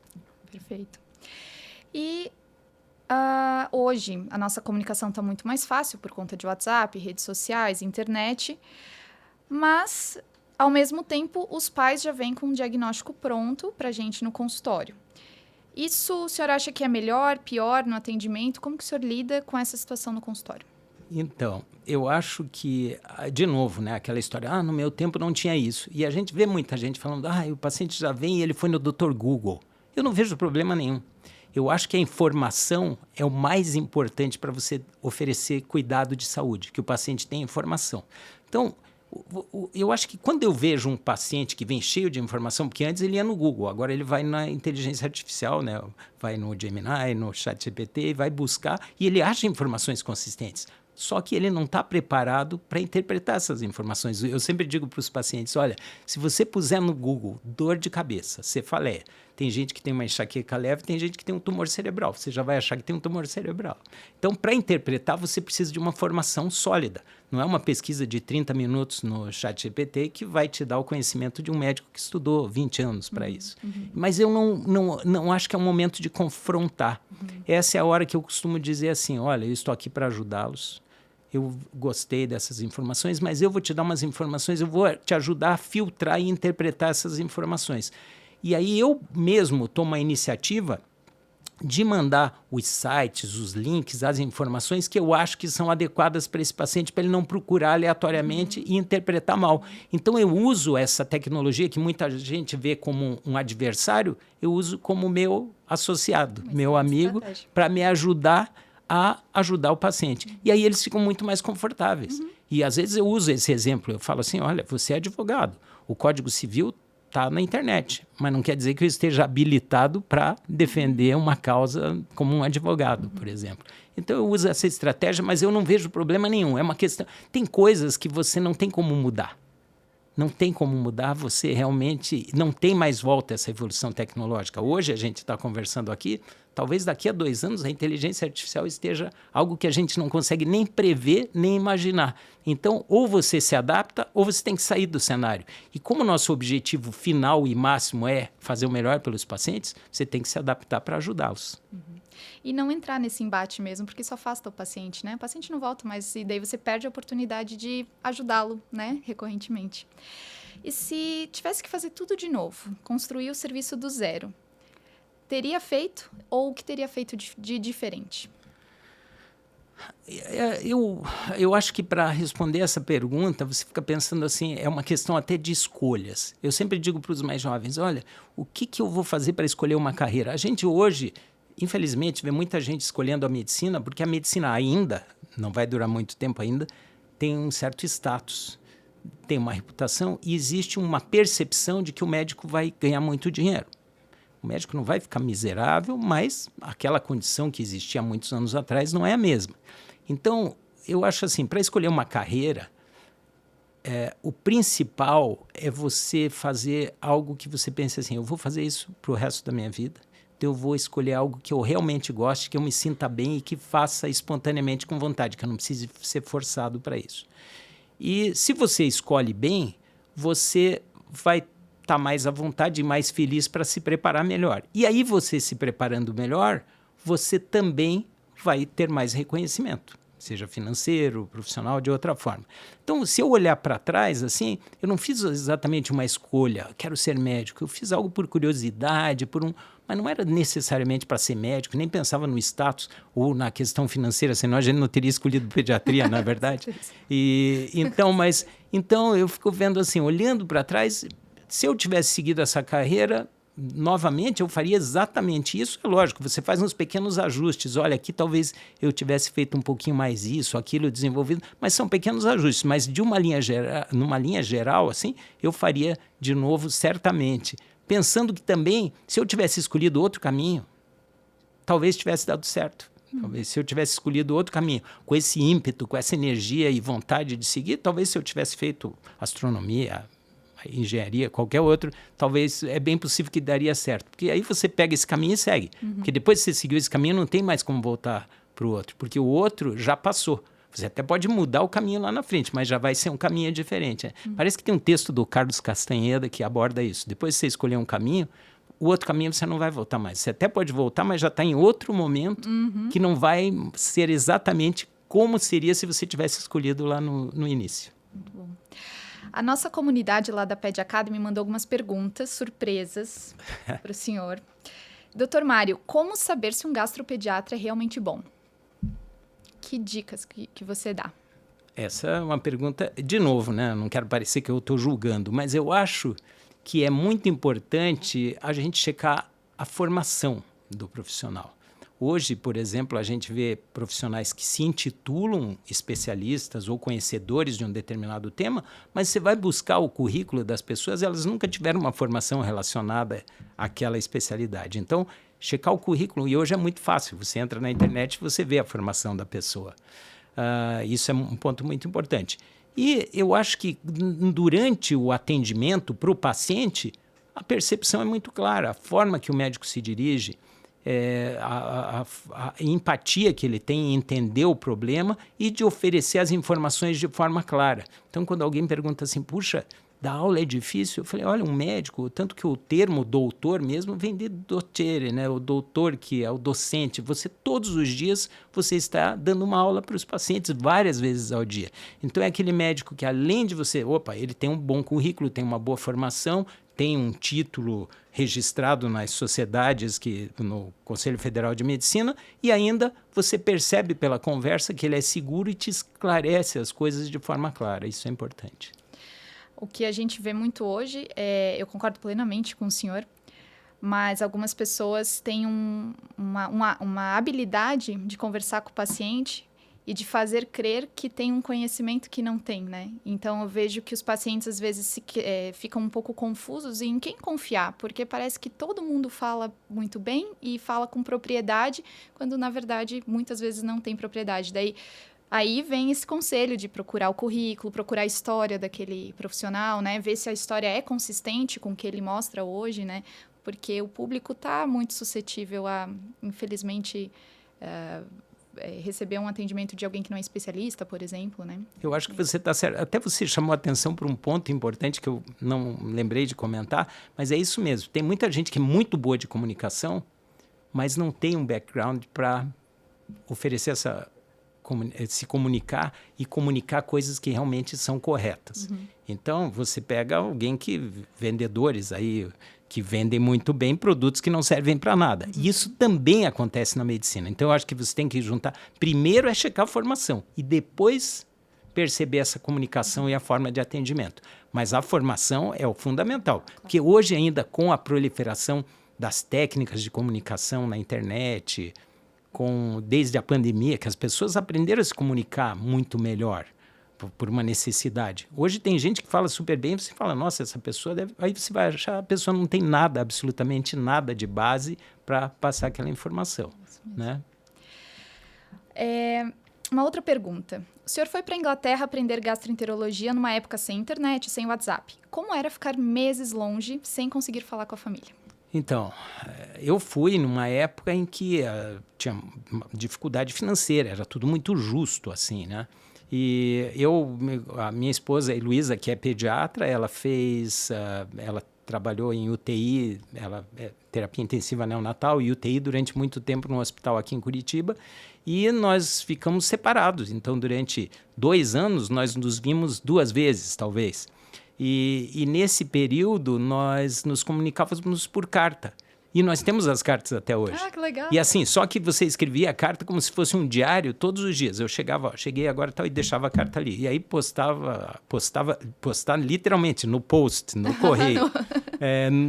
Perfeito. E hoje a nossa comunicação está muito mais fácil por conta de WhatsApp, redes sociais, internet, mas, ao mesmo tempo, os pais já vêm com um diagnóstico pronto para a gente no consultório. Isso o senhor acha que é melhor, pior no atendimento? Como que o senhor lida com essa situação no consultório? Então, eu acho que, de novo, né, aquela história, no meu tempo não tinha isso. E a gente vê muita gente falando, o paciente já vem e ele foi no Dr. Google. Eu não vejo problema nenhum. Eu acho que a informação é o mais importante para você oferecer cuidado de saúde, que o paciente tenha informação. Então, eu acho que quando eu vejo um paciente que vem cheio de informação, porque antes ele ia no Google, agora ele vai na inteligência artificial, né? Vai no Gemini, no ChatGPT, vai buscar e ele acha informações consistentes. Só que ele não está preparado para interpretar essas informações. Eu sempre digo para os pacientes, olha, se você puser no Google dor de cabeça, cefaleia, tem gente que tem uma enxaqueca leve, tem gente que tem um tumor cerebral, você já vai achar que tem um tumor cerebral. Então, para interpretar, você precisa de uma formação sólida. Não é uma pesquisa de 30 minutos no ChatGPT que vai te dar o conhecimento de um médico que estudou 20 anos para isso. Mas eu não acho que é um momento de confrontar. Essa é a hora que eu costumo dizer assim, olha, eu estou aqui para ajudá-los. Eu gostei dessas informações, mas eu vou te dar umas informações, eu vou te ajudar a filtrar e interpretar essas informações. E aí eu mesmo tomo a iniciativa de mandar os sites, os links, as informações que eu acho que são adequadas para esse paciente, para ele não procurar aleatoriamente e interpretar mal. Então eu uso essa tecnologia que muita gente vê como um adversário, eu uso como meu associado, meu amigo, para me ajudar a ajudar o paciente. E aí eles ficam muito mais confortáveis. E às vezes eu uso esse exemplo, eu falo assim, olha, você é advogado, o Código Civil está na internet, mas não quer dizer que eu esteja habilitado para defender uma causa como um advogado, por exemplo. Então eu uso essa estratégia, mas eu não vejo problema nenhum. É uma questão... Tem coisas que você não tem como mudar. Não tem como mudar, você realmente... Não tem mais volta essa evolução tecnológica. Hoje a gente está conversando aqui, talvez daqui a 2 anos a inteligência artificial esteja algo que a gente não consegue nem prever, nem imaginar. Então, ou você se adapta, ou você tem que sair do cenário. E como o nosso objetivo final e máximo é fazer o melhor pelos pacientes, você tem que se adaptar para ajudá-los. E não entrar nesse embate mesmo, porque isso afasta o paciente, né? O paciente não volta, mas e daí você perde a oportunidade de ajudá-lo, né? Recorrentemente. E se tivesse que fazer tudo de novo, construir o serviço do zero, teria feito ou o que teria feito de diferente? Eu acho que para responder essa pergunta, você fica pensando assim, é uma questão até de escolhas. Eu sempre digo para os mais jovens, olha, o que eu vou fazer para escolher uma carreira? A gente hoje, infelizmente, vê muita gente escolhendo a medicina, porque a medicina ainda, não vai durar muito tempo ainda, tem um certo status, tem uma reputação e existe uma percepção de que o médico vai ganhar muito dinheiro. O médico não vai ficar miserável, mas aquela condição que existia há muitos anos atrás não é a mesma. Então, eu acho assim, para escolher uma carreira, o principal é você fazer algo que você pense assim, eu vou fazer isso para o resto da minha vida, então eu vou escolher algo que eu realmente goste, que eu me sinta bem e que faça espontaneamente com vontade, que eu não precise ser forçado para isso. E se você escolhe bem, você vai estar mais à vontade e mais feliz para se preparar melhor. E aí você se preparando melhor, você também vai ter mais reconhecimento, seja financeiro, profissional, de outra forma. Então, se eu olhar para trás, assim, eu não fiz exatamente uma escolha, quero ser médico, eu fiz algo por curiosidade, mas não era necessariamente para ser médico, nem pensava no status ou na questão financeira, senão a gente não teria escolhido pediatria, não é verdade? Então eu fico vendo assim, olhando para trás, se eu tivesse seguido essa carreira, novamente eu faria exatamente isso. É lógico, você faz uns pequenos ajustes. Olha, aqui talvez eu tivesse feito um pouquinho mais isso, aquilo desenvolvido, mas são pequenos ajustes. Mas numa linha geral, assim, eu faria de novo certamente. Pensando que também, se eu tivesse escolhido outro caminho, talvez tivesse dado certo. Talvez se eu tivesse escolhido outro caminho, com esse ímpeto, com essa energia e vontade de seguir, talvez se eu tivesse feito astronomia, engenharia, qualquer outro, talvez é bem possível que daria certo. Porque aí você pega esse caminho e segue. Porque depois que você seguiu esse caminho, não tem mais como voltar para o outro, porque o outro já passou. Você até pode mudar o caminho lá na frente, mas já vai ser um caminho diferente. Né? Parece que tem um texto do Carlos Castaneda que aborda isso. Depois que você escolher um caminho, o outro caminho você não vai voltar mais. Você até pode voltar, mas já está em outro momento que não vai ser exatamente como seria se você tivesse escolhido lá no início. Muito bom. A nossa comunidade lá da Ped Academy mandou algumas perguntas, surpresas para o senhor. Doutor Mário, como saber se um gastropediatra é realmente bom? Que dicas que você dá? Essa é uma pergunta, de novo, né? Não quero parecer que eu estou julgando, mas eu acho que é muito importante a gente checar a formação do profissional. Hoje, por exemplo, a gente vê profissionais que se intitulam especialistas ou conhecedores de um determinado tema, mas você vai buscar o currículo das pessoas, elas nunca tiveram uma formação relacionada àquela especialidade. Então, checar o currículo, e hoje é muito fácil, você entra na internet e você vê a formação da pessoa. Isso é um ponto muito importante. E eu acho que durante o atendimento para o paciente, a percepção é muito clara, a forma que o médico se dirige, a empatia que ele tem em entender o problema e de oferecer as informações de forma clara. Então, quando alguém pergunta assim, puxa, dar aula é difícil, eu falei, olha, um médico, tanto que o termo doutor mesmo vem de docere, né? O doutor que é o docente. Todos os dias, você está dando uma aula para os pacientes várias vezes ao dia. Então, é aquele médico que, além de ele tem um bom currículo, tem uma boa formação, tem um título registrado nas sociedades, no Conselho Federal de Medicina, e ainda você percebe pela conversa que ele é seguro e te esclarece as coisas de forma clara. Isso é importante. O que a gente vê muito hoje, eu concordo plenamente com o senhor, mas algumas pessoas têm uma habilidade de conversar com o paciente e de fazer crer que tem um conhecimento que não tem, né? Então, eu vejo que os pacientes, às vezes, ficam um pouco confusos em quem confiar, porque parece que todo mundo fala muito bem e fala com propriedade, quando, na verdade, muitas vezes não tem propriedade. Aí vem esse conselho de procurar o currículo, procurar a história daquele profissional, né? Ver se a história é consistente com o que ele mostra hoje, né? Porque o público está muito suscetível a, infelizmente, receber um atendimento de alguém que não é especialista, por exemplo, né? Eu acho que você está certo. Até você chamou a atenção para um ponto importante que eu não lembrei de comentar, mas é isso mesmo. Tem muita gente que é muito boa de comunicação, mas não tem um background para oferecer se comunicar e comunicar coisas que realmente são corretas. Então, você pega alguém vendedores aí, que vendem muito bem produtos que não servem para nada. E isso também acontece na medicina. Então, eu acho que você tem que juntar. Primeiro é checar a formação e depois perceber essa comunicação e a forma de atendimento. Mas a formação é o fundamental. Porque hoje ainda, com a proliferação das técnicas de comunicação na internet, desde a pandemia, que as pessoas aprenderam a se comunicar muito melhor por uma necessidade. Hoje tem gente que fala super bem, você fala, nossa, essa pessoa deve... Aí você vai achar a pessoa não tem nada, absolutamente nada de base para passar aquela informação, né? Uma outra pergunta. O senhor foi para a Inglaterra aprender gastroenterologia numa época sem internet, sem WhatsApp. Como era ficar meses longe, sem conseguir falar com a família? Então, eu fui numa época em que tinha dificuldade financeira, era tudo muito justo, assim, né? E a minha esposa, Heloísa, que é pediatra, ela trabalhou em UTI, terapia intensiva neonatal e UTI durante muito tempo no hospital aqui em Curitiba, e nós ficamos separados. Então, durante 2 anos, nós nos vimos 2 vezes, talvez. E nesse período, nós nos comunicávamos por carta. E nós temos as cartas até hoje. Ah, que legal. E assim, só que você escrevia a carta como se fosse um diário todos os dias. Eu chegava, cheguei agora tal, e deixava a carta ali. E aí postava literalmente no post, no correio.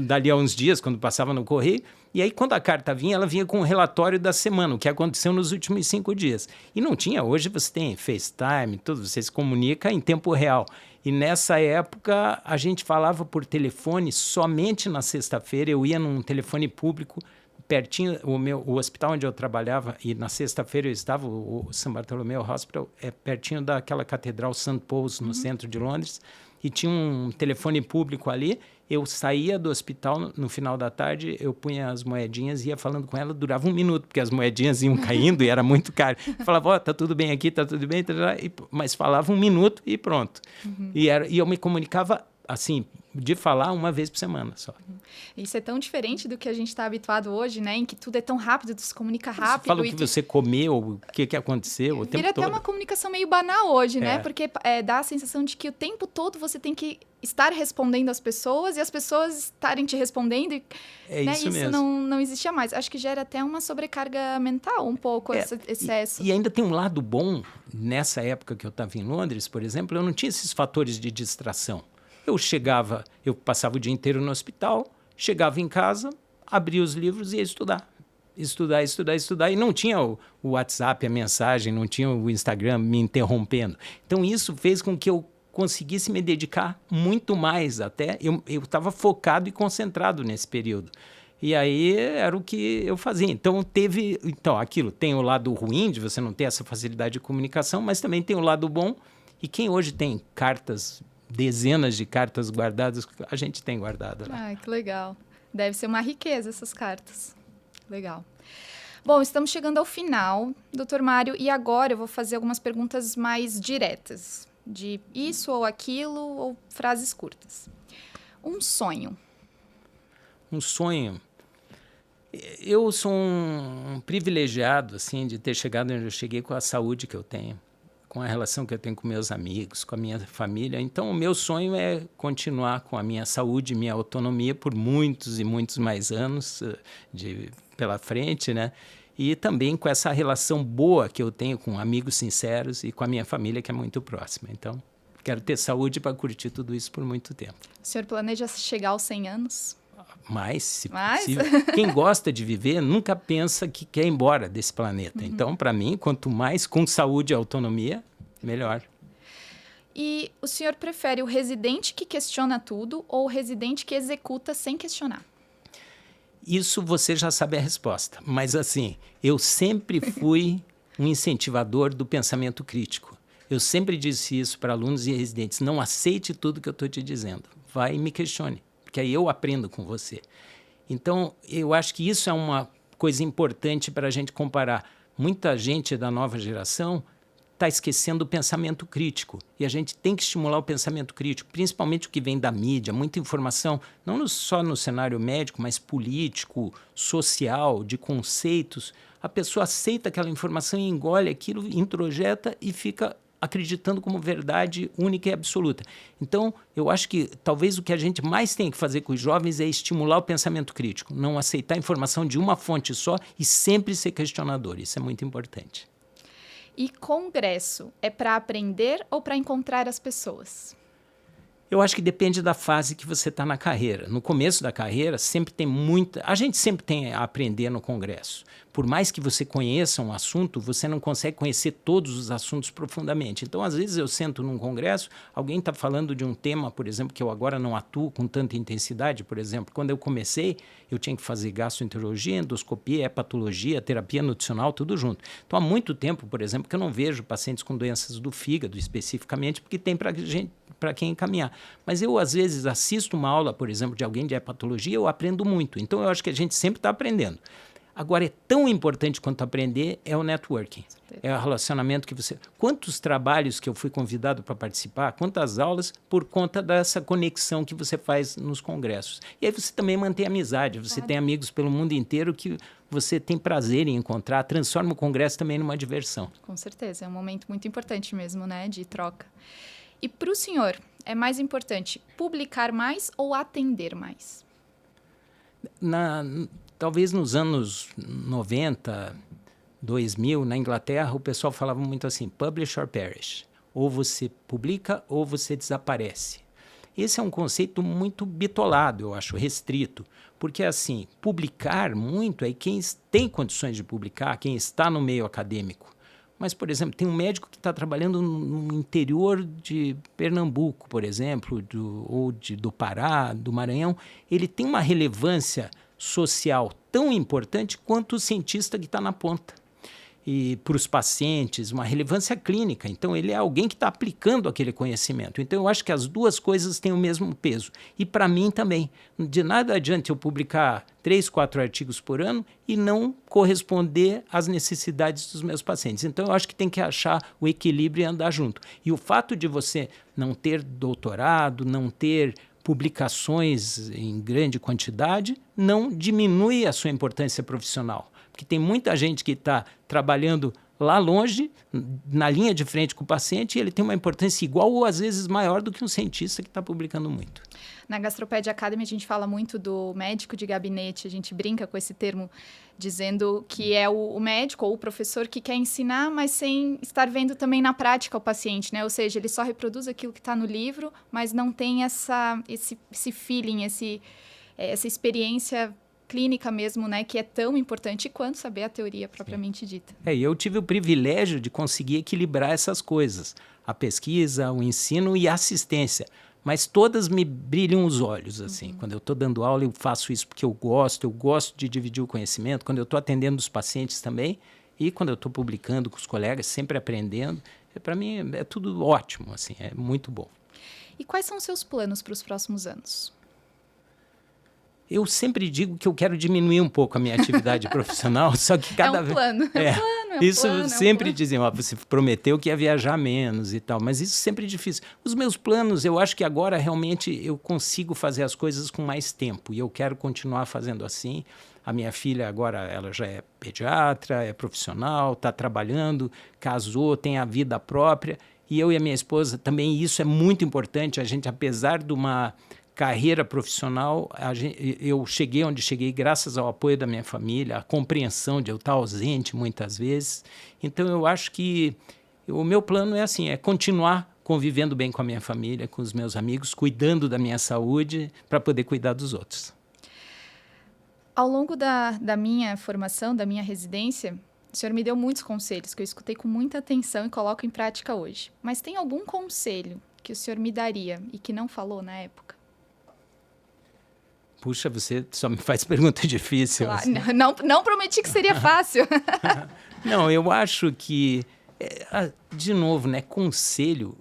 Dali a uns dias, quando passava no correio. E aí, quando a carta vinha, ela vinha com um relatório da semana, o que aconteceu nos últimos 5 dias. E não tinha, hoje você tem FaceTime, tudo, você se comunica em tempo real. E nessa época, a gente falava por telefone somente na sexta-feira. Eu ia num telefone público, pertinho, o hospital onde eu trabalhava, e na sexta-feira eu estava, o St. Bartholomew Hospital, pertinho daquela Catedral St. Paul's, no centro de Londres, e tinha um telefone público ali. Eu saía do hospital no final da tarde, eu punha as moedinhas e ia falando com ela, durava 1 minuto, porque as moedinhas iam caindo e era muito caro. Eu falava, tá tudo bem aqui, tá tudo bem, mas falava 1 minuto e pronto. E eu me comunicava assim, de falar 1 vez por semana só. Isso é tão diferente do que a gente está habituado hoje, né? Em que tudo é tão rápido, tu se comunica rápido. Você fala o que você comeu, o que aconteceu, o tempo todo. Vira até uma comunicação meio banal hoje, né? Porque dá a sensação de que o tempo todo você tem que estar respondendo às pessoas e as pessoas estarem te respondendo. Isso isso mesmo. não existia mais. Acho que gera até uma sobrecarga mental um pouco, esse excesso. E ainda tem um lado bom, nessa época que eu estava em Londres, por exemplo, eu não tinha esses fatores de distração. Eu passava o dia inteiro no hospital, chegava em casa, abria os livros e ia estudar. Estudar. E não tinha o WhatsApp, a mensagem, não tinha o Instagram me interrompendo. Então, isso fez com que eu conseguisse me dedicar muito mais até. Eu estava focado e concentrado nesse período. E aí era o que eu fazia. Então, aquilo tem o lado ruim de você não ter essa facilidade de comunicação, mas também tem o lado bom. E quem hoje tem dezenas de cartas guardadas, a gente tem guardado lá. Ah, que legal. Deve ser uma riqueza essas cartas. Legal. Bom, estamos chegando ao final, Dr. Mário, e agora eu vou fazer algumas perguntas mais diretas, de isso ou aquilo, ou frases curtas. Um sonho. Um sonho. Eu sou um privilegiado, assim, de ter chegado onde eu cheguei com a saúde que eu tenho, com a relação que eu tenho com meus amigos, com a minha família. Então, o meu sonho é continuar com a minha saúde, minha autonomia por muitos e muitos mais anos pela frente, né? E também com essa relação boa que eu tenho com amigos sinceros e com a minha família, que é muito próxima. Então, quero ter saúde para curtir tudo isso por muito tempo. O senhor planeja chegar aos 100 anos? Mais, se possível. Quem gosta de viver nunca pensa que quer ir embora desse planeta. Então, para mim, quanto mais com saúde e autonomia, melhor. E o senhor prefere o residente que questiona tudo ou o residente que executa sem questionar? Isso você já sabe a resposta. Mas, assim, eu sempre fui um incentivador do pensamento crítico. Eu sempre disse isso para alunos e residentes. Não aceite tudo que eu estou te dizendo. Vai e me questione, porque aí eu aprendo com você. Então, eu acho que isso é uma coisa importante para a gente comparar. Muita gente da nova geração está esquecendo o pensamento crítico. E a gente tem que estimular o pensamento crítico, principalmente o que vem da mídia, muita informação, não só no cenário médico, mas político, social, de conceitos. A pessoa aceita aquela informação e engole aquilo, introjeta e fica acreditando como verdade única e absoluta. Então, eu acho que talvez o que a gente mais tem que fazer com os jovens é estimular o pensamento crítico, não aceitar a informação de uma fonte só e sempre ser questionador. Isso é muito importante. E congresso é para aprender ou para encontrar as pessoas? Eu acho que depende da fase que você está na carreira. No começo da carreira, sempre tem muita... A gente sempre tem a aprender no congresso. Por mais que você conheça um assunto, você não consegue conhecer todos os assuntos profundamente. Então, às vezes, eu sento num congresso, alguém está falando de um tema, por exemplo, que eu agora não atuo com tanta intensidade. Por exemplo, quando eu comecei, eu tinha que fazer gastroenterologia, endoscopia, hepatologia, terapia nutricional, tudo junto. Então, há muito tempo, por exemplo, que eu não vejo pacientes com doenças do fígado, especificamente, porque tem para quem encaminhar. Mas eu, às vezes, assisto uma aula, por exemplo, de alguém de hepatologia, eu aprendo muito. Então, eu acho que a gente sempre está aprendendo. Agora, é tão importante quanto aprender é o networking. É o relacionamento que você... Quantos trabalhos que eu fui convidado para participar, quantas aulas, por conta dessa conexão que você faz nos congressos. E aí você também mantém amizade, você tem amigos pelo mundo inteiro que você tem prazer em encontrar, transforma o congresso também numa diversão. Com certeza, é um momento muito importante mesmo, né, de troca. E para o senhor, é mais importante publicar mais ou atender mais? Talvez nos anos 90, 2000, na Inglaterra, o pessoal falava muito assim, publish or perish. Ou você publica ou você desaparece. Esse é um conceito muito bitolado, eu acho, restrito. Porque, assim, publicar muito é quem tem condições de publicar, quem está no meio acadêmico. Mas, por exemplo, tem um médico que está trabalhando no interior de Pernambuco, por exemplo, do Pará, do Maranhão. Ele tem uma relevância social tão importante quanto o cientista que está na ponta. E para os pacientes, uma relevância clínica. Então, ele é alguém que está aplicando aquele conhecimento. Então, eu acho que as duas coisas têm o mesmo peso. E para mim também. De nada adianta eu publicar 3, 4 artigos por ano e não corresponder às necessidades dos meus pacientes. Então, eu acho que tem que achar o equilíbrio e andar junto. E o fato de você não ter doutorado, não ter publicações em grande quantidade, não diminui a sua importância profissional. Porque tem muita gente que está trabalhando lá longe, na linha de frente com o paciente, e ele tem uma importância igual ou às vezes maior do que um cientista que está publicando muito. Na Gastroped Academy a gente fala muito do médico de gabinete, a gente brinca com esse termo, dizendo que é o médico ou o professor que quer ensinar, mas sem estar vendo também na prática o paciente, né? Ou seja, ele só reproduz aquilo que está no livro, mas não tem esse feeling, essa experiência clínica mesmo, né, que é tão importante quanto saber a teoria propriamente dita. E eu tive o privilégio de conseguir equilibrar essas coisas, a pesquisa, o ensino e a assistência, mas todas me brilham os olhos, assim. Quando eu estou dando aula, eu faço isso porque eu gosto de dividir o conhecimento, quando eu estou atendendo os pacientes também, e quando eu estou publicando com os colegas, sempre aprendendo, para mim é tudo ótimo, assim, é muito bom. E quais são os seus planos para os próximos anos? Eu sempre digo que eu quero diminuir um pouco a minha atividade profissional, só que cada vez... Isso sempre diziam, você prometeu que ia viajar menos e tal, mas isso sempre é difícil. Os meus planos, eu acho que agora realmente eu consigo fazer as coisas com mais tempo e eu quero continuar fazendo assim. A minha filha agora, ela já é pediatra, é profissional, está trabalhando, casou, tem a vida própria. E eu e a minha esposa também, isso é muito importante. A gente, apesar de uma carreira profissional, eu cheguei onde cheguei graças ao apoio da minha família, a compreensão de eu estar ausente muitas vezes. Então, eu acho que o meu plano é assim, é continuar convivendo bem com a minha família, com os meus amigos, cuidando da minha saúde para poder cuidar dos outros. Ao longo da minha formação, da minha residência, o senhor me deu muitos conselhos que eu escutei com muita atenção e coloco em prática hoje. Mas tem algum conselho que o senhor me daria e que não falou na época? Puxa, você só me faz pergunta difícil. Claro, assim. não prometi que seria fácil. Não, eu acho que, de novo, né, conselhos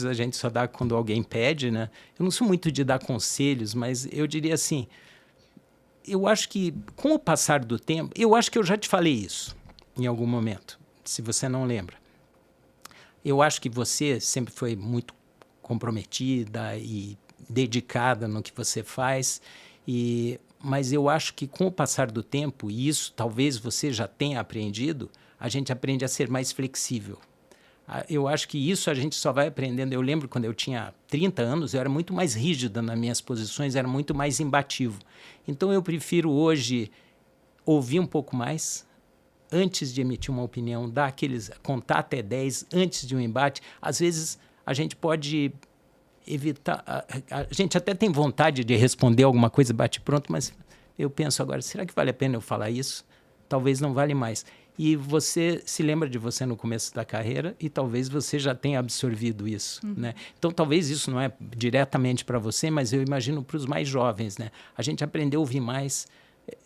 a gente só dá quando alguém pede, né? Eu não sou muito de dar conselhos, mas eu diria assim, eu acho que com o passar do tempo, eu acho que eu já te falei isso em algum momento, se você não lembra. Eu acho que você sempre foi muito comprometida e dedicada no que você faz, mas eu acho que com o passar do tempo, e isso talvez você já tenha aprendido, a gente aprende a ser mais flexível. Eu acho que isso a gente só vai aprendendo. Eu lembro quando eu tinha 30 anos, eu era muito mais rígida nas minhas posições, era muito mais imbativo. Então eu prefiro hoje ouvir um pouco mais, antes de emitir uma opinião, contar até 10 antes de um embate. Às vezes a gente pode evitar... A gente até tem vontade de responder alguma coisa bate-pronto, mas eu penso agora, será que vale a pena eu falar isso? Talvez não vale mais. E você se lembra de você no começo da carreira e talvez você já tenha absorvido isso, né? Então, talvez isso não é diretamente para você, mas eu imagino para os mais jovens, né? A gente aprendeu a ouvir mais.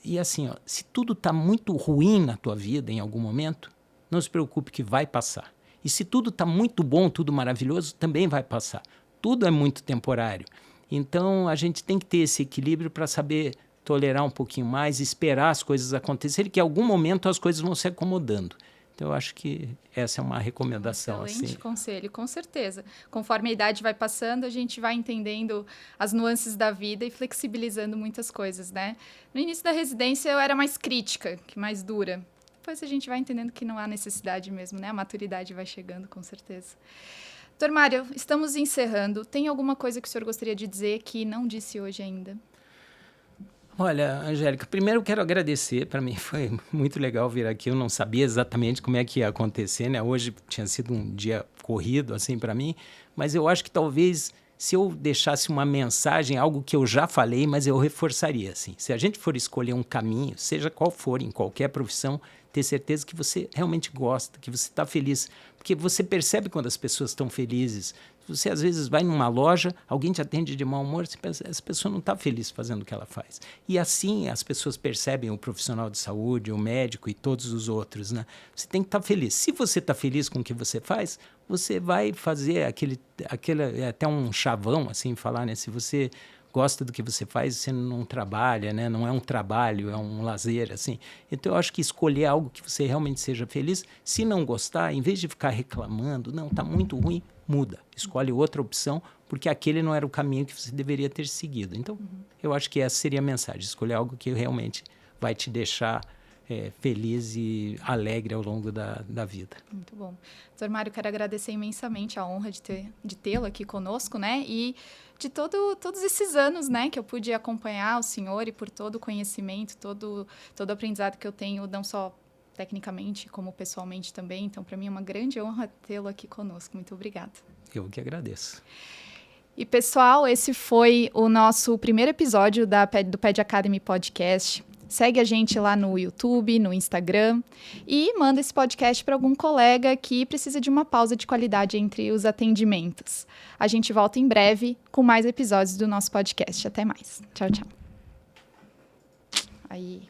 E assim, ó, se tudo está muito ruim na tua vida em algum momento, não se preocupe que vai passar. E se tudo está muito bom, tudo maravilhoso, também vai passar. Tudo é muito temporário. Então, a gente tem que ter esse equilíbrio para saber tolerar um pouquinho mais, esperar as coisas acontecerem, que em algum momento as coisas vão se acomodando. Então, eu acho que essa é uma recomendação. Excelente assim. conselho, com certeza. Conforme a idade vai passando, a gente vai entendendo as nuances da vida e flexibilizando muitas coisas, né? No início da residência, eu era mais crítica, que mais dura. Depois a gente vai entendendo que não há necessidade mesmo, né? A maturidade vai chegando, com certeza. Doutor Mário, estamos encerrando. Tem alguma coisa que o senhor gostaria de dizer que não disse hoje ainda? Olha, Angélica, primeiro eu quero agradecer. Para mim foi muito legal vir aqui. Eu não sabia exatamente como é que ia acontecer, né? Hoje tinha sido um dia corrido, assim, para mim. Mas eu acho que talvez, se eu deixasse uma mensagem, algo que eu já falei, mas eu reforçaria, assim. Se a gente for escolher um caminho, seja qual for, em qualquer profissão, ter certeza que você realmente gosta, que você está feliz. Porque você percebe quando as pessoas estão felizes. Você, às vezes, vai numa loja, alguém te atende de mau humor, você pensa, essa pessoa não está feliz fazendo o que ela faz. E assim as pessoas percebem o profissional de saúde, o médico e todos os outros, né? Você tem que estar feliz. Se você está feliz com o que você faz, você vai fazer aquele até um chavão, assim, falar, né? Se você gosta do que você faz, você não trabalha, né? Não é um trabalho, é um lazer, assim. Então, eu acho que escolher algo que você realmente seja feliz, se não gostar, em vez de ficar reclamando, não, está muito ruim, muda. Escolhe outra opção, porque aquele não era o caminho que você deveria ter seguido. Então, eu acho que essa seria a mensagem, escolher algo que realmente vai te deixar feliz e alegre ao longo da vida. Muito bom. Doutor Mário, quero agradecer imensamente a honra de tê-lo aqui conosco, né? E de todos esses anos, né, que eu pude acompanhar o senhor e por todo o conhecimento, todo o aprendizado que eu tenho, não só tecnicamente, como pessoalmente também. Então, para mim é uma grande honra tê-lo aqui conosco. Muito obrigada. Eu que agradeço. E, pessoal, esse foi o nosso primeiro episódio do Ped Academy Podcast. Segue a gente lá no YouTube, no Instagram e manda esse podcast para algum colega que precisa de uma pausa de qualidade entre os atendimentos. A gente volta em breve com mais episódios do nosso podcast. Até mais. Tchau, tchau. Aí.